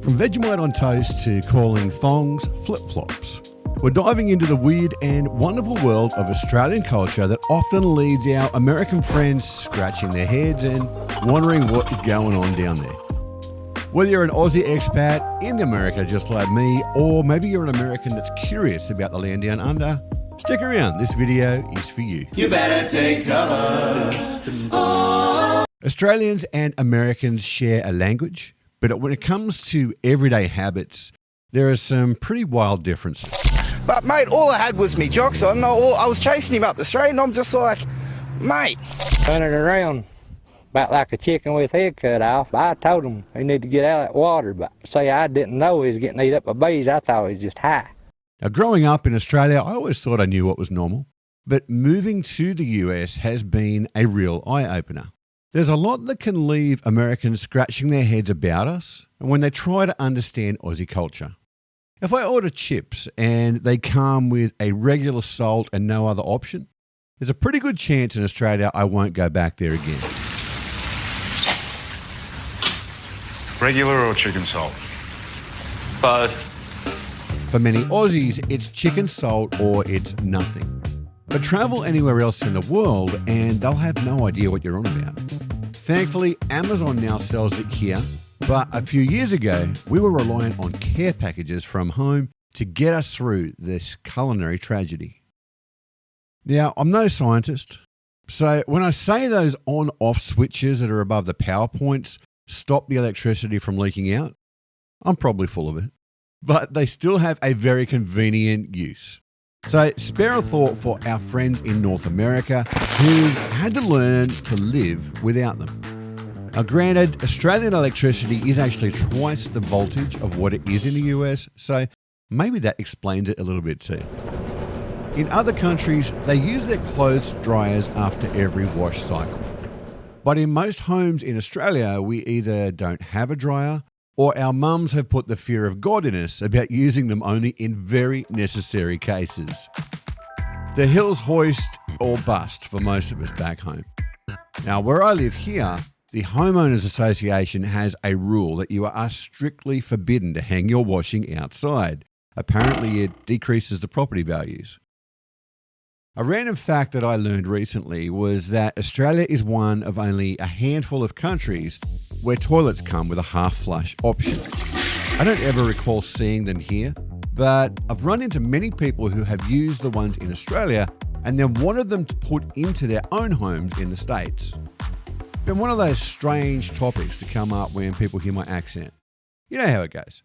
From Vegemite on toast to calling thongs flip-flops, we're diving into the weird and wonderful world of Australian culture that often leaves our American friends scratching their heads and wondering what is going on down there. Whether you're an Aussie expat in America just like me, or maybe you're an American that's curious about the land down under, stick around, this video is for you. You better take cover. Oh. Australians and Americans share a language, but when it comes to everyday habits, there are some pretty wild differences. But mate, all I had was me jocks on. I was chasing him up the street and I'm just like, mate. Running around about like a chicken with his head cut off. I told him he needed to get out of that water, but say I didn't know he was getting eat up by bees. I thought he was just high. Now, growing up in Australia, I always thought I knew what was normal, but moving to the US has been a real eye-opener. There's a lot that can leave Americans scratching their heads about us when they try to understand Aussie culture. If I order chips and they come with a regular salt and no other option, there's a pretty good chance in Australia I won't go back there again. Regular or chicken salt? Both. For many Aussies, it's chicken salt or it's nothing. But travel anywhere else in the world and they'll have no idea what you're on about. Thankfully, Amazon now sells it here, but a few years ago, we were reliant on care packages from home to get us through this culinary tragedy. Now, I'm no scientist, so when I say those on-off switches that are above the power points stop the electricity from leaking out, I'm probably full of it. But they still have a very convenient use. So spare a thought for our friends in North America who had to learn to live without them. Now granted, Australian electricity is actually twice the voltage of what it is in the US, so maybe that explains it a little bit too. In other countries, they use their clothes dryers after every wash cycle. But in most homes in Australia, we either don't have a dryer or our mums have put the fear of God in us about using them only in very necessary cases. The hills hoist or bust for most of us back home. Now, where I live here, the Homeowners Association has a rule that you are strictly forbidden to hang your washing outside. Apparently, it decreases the property values. A random fact that I learned recently was that Australia is one of only a handful of countries where toilets come with a half-flush option. I don't ever recall seeing them here, but I've run into many people who have used the ones in Australia and then wanted them to put into their own homes in the States. Been one of those strange topics to come up when people hear my accent. You know how it goes.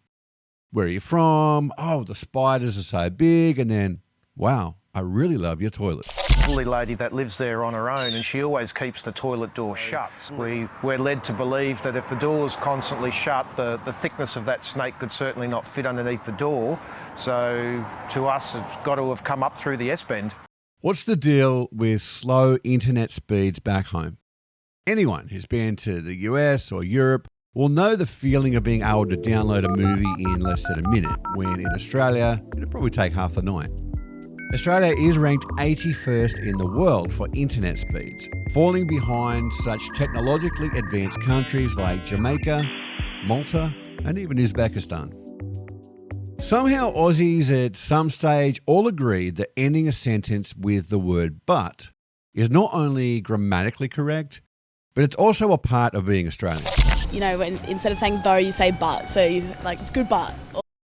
Where are you from? Oh, the spiders are so big, and then, wow, I really love your toilet. Lovely lady that lives there on her own and she always keeps the toilet door shut. We're led to believe that if the door's constantly shut, the thickness of that snake could certainly not fit underneath the door. So to us, it's got to have come up through the S-bend. What's the deal with slow internet speeds back home? Anyone who's been to the US or Europe will know the feeling of being able to download a movie in less than a minute, when in Australia, it'd probably take half the night. Australia is ranked 81st in the world for internet speeds, falling behind such technologically advanced countries like Jamaica, Malta, and even Uzbekistan. Somehow Aussies at some stage all agreed that ending a sentence with the word but is not only grammatically correct, but it's also a part of being Australian. You know, when instead of saying though, you say but. So you like, it's good but.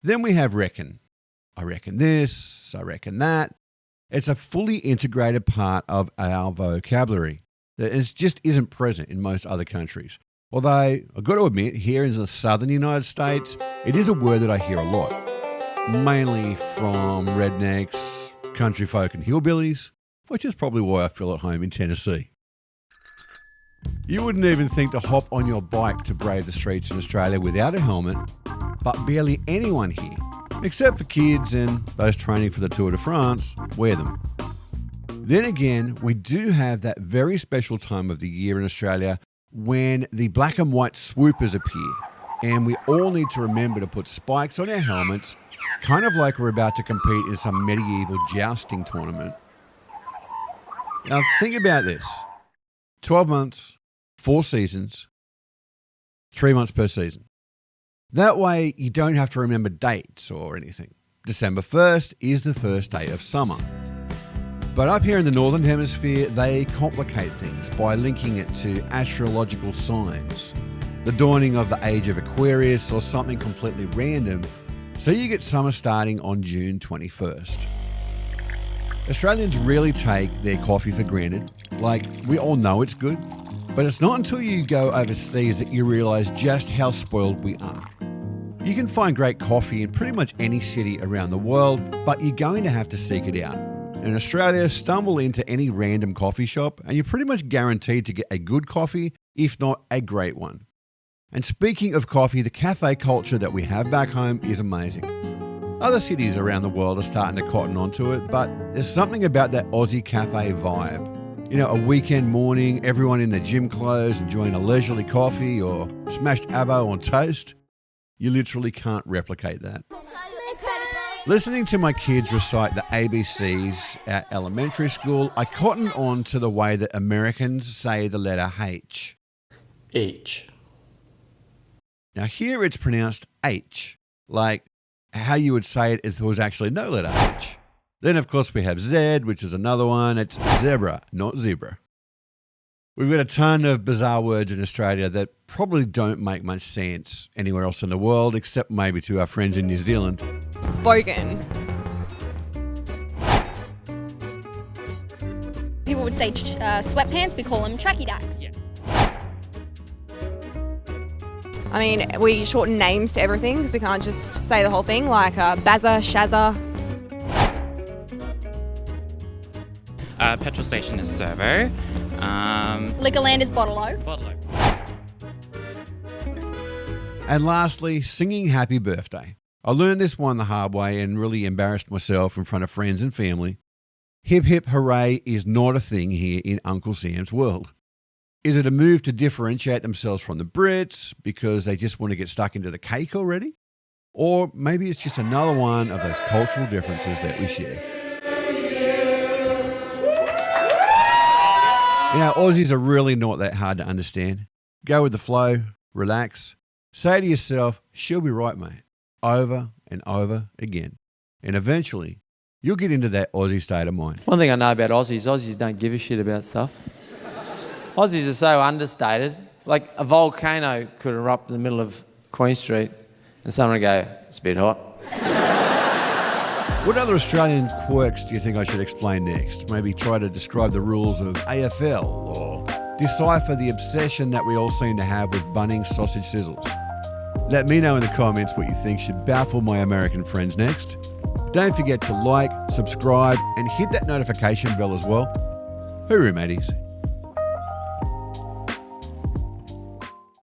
Then we have reckon. I reckon this, I reckon that. It's a fully integrated part of our vocabulary that just isn't present in most other countries. Although, I've got to admit, here in the southern United States, it is a word that I hear a lot. Mainly from rednecks, country folk and hillbillies, which is probably why I feel at home in Tennessee. You wouldn't even think to hop on your bike to brave the streets in Australia without a helmet, but barely anyone here, except for kids and those training for the Tour de France, wear them. Then again, we do have that very special time of the year in Australia when the black and white swoopers appear, and we all need to remember to put spikes on our helmets, kind of like we're about to compete in some medieval jousting tournament. Now think about this. 12 months, 4 seasons, 3 months per season. That way, you don't have to remember dates or anything. December 1st is the first day of summer. But up here in the Northern Hemisphere, they complicate things by linking it to astrological signs, the dawning of the age of Aquarius or something completely random, so you get summer starting on June 21st. Australians really take their coffee for granted. Like, we all know it's good, but it's not until you go overseas that you realise just how spoiled we are. You can find great coffee in pretty much any city around the world, but you're going to have to seek it out. In Australia, stumble into any random coffee shop and you're pretty much guaranteed to get a good coffee, if not a great one. And speaking of coffee, the cafe culture that we have back home is amazing. Other cities around the world are starting to cotton onto it, but there's something about that Aussie cafe vibe. You know, a weekend morning, everyone in their gym clothes enjoying a leisurely coffee or smashed avo on toast. You literally can't replicate that. Listening to my kids recite the ABCs at elementary school, I cottoned on to the way that Americans say the letter H. H. Now here it's pronounced H, like how you would say it if there was actually no letter H. Then of course we have Z, which is another one. It's zebra, not zebra. We've got a ton of bizarre words in Australia that probably don't make much sense anywhere else in the world, except maybe to our friends in New Zealand. Bogan. People would say sweatpants, we call them tracky dacks. Yeah. I mean, we shorten names to everything because we can't just say the whole thing, like Bazza, Shazza. Petrol station is servo. Liquorland is bottle-o. Bottle-o. And lastly, singing happy birthday. I learned this one the hard way and really embarrassed myself in front of friends and family. Hip hip hooray is not a thing here in Uncle Sam's world. Is it a move to differentiate themselves from the Brits because they just want to get stuck into the cake already? Or maybe it's just another one of those cultural differences that we share. You know, Aussies are really not that hard to understand. Go with the flow, relax, say to yourself, she'll be right, mate, over and over again. And eventually, you'll get into that Aussie state of mind. One thing I know about Aussies don't give a shit about stuff. Aussies are so understated. Like a volcano could erupt in the middle of Queen Street and someone would go, it's a bit hot. What other Australian quirks do you think I should explain next? Maybe try to describe the rules of AFL or decipher the obsession that we all seem to have with Bunnings sausage sizzles. Let me know in the comments what you think should baffle my American friends next. Don't forget to like, subscribe, and hit that notification bell as well. Hooroo, mateys.